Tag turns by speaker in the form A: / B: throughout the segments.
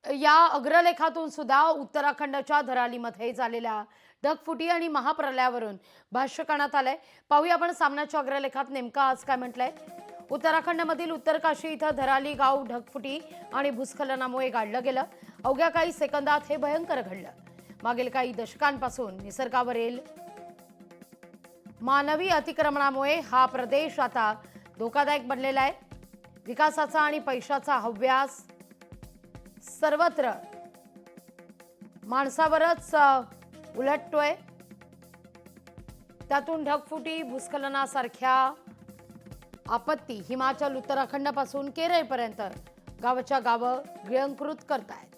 A: तर या अग्रलेखातून सुद्धा उत्तराखंडच्या धरालीमध्ये झालेल्या ढगफुटी आणि महाप्रलयावरून भाष्य करण्यात आलंय. पाहूया आपण सामनाच्या अग्रलेखात नेमका आज काय म्हटलंय. उत्तराखंडमधील उत्तरकाशी इथं धराली गाव ढगफुटी आणि भूस्खलनामुळे गाडलं गेलं. अवघ्या काही सेकंदात हे भयंकर घडलं. मागील काही दशकांपासून निसर्गावरील मानवी अतिक्रमणामुळे हा प्रदेश आता धोकादायक बनलेला आहे. विकासाचा आणि पैशाचा हव्यास सर्वत्र माणसावरच उलटतोय. त्यातून ढगफुटी भूस्खलनासारख्या आपत्ती हिमाचल उत्तराखंडपासून केरळपर्यंत गावच्या गावं गिळंकृत करतायत.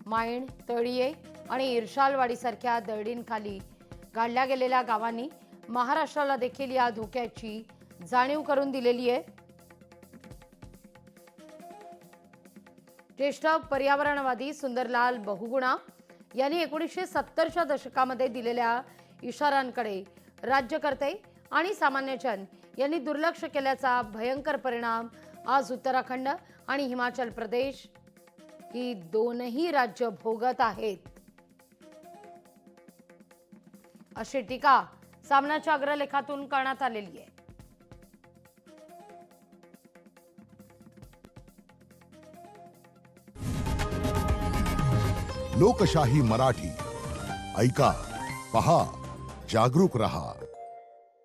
A: माईण, तळीये आणि इर्शालवाडीसारख्या दरडींखाली गाडल्या गेलेल्या गावांनी महाराष्ट्राला देखील या धोक्याची जाणीव करून दिलेली आहे. ज्येष्ठ पर्यावरणवादी सुंदरलाल बहुगुणा यांनी 1970च्या दशकामध्ये दिलेल्या इशाऱ्यांकडे राज्यकर्ते आणि सामान्य जन यांनी दुर्लक्ष केल्याचा भयंकर परिणाम आज उत्तराखंड आणि हिमाचल प्रदेश ही दोनही राज्य भोगत आहेत, अशी टीका सामनाच्या अग्रलेखातून करण्यात आलेली आहे.
B: लोकशाही मराठी ऐका, पहा, जागरूक रहा.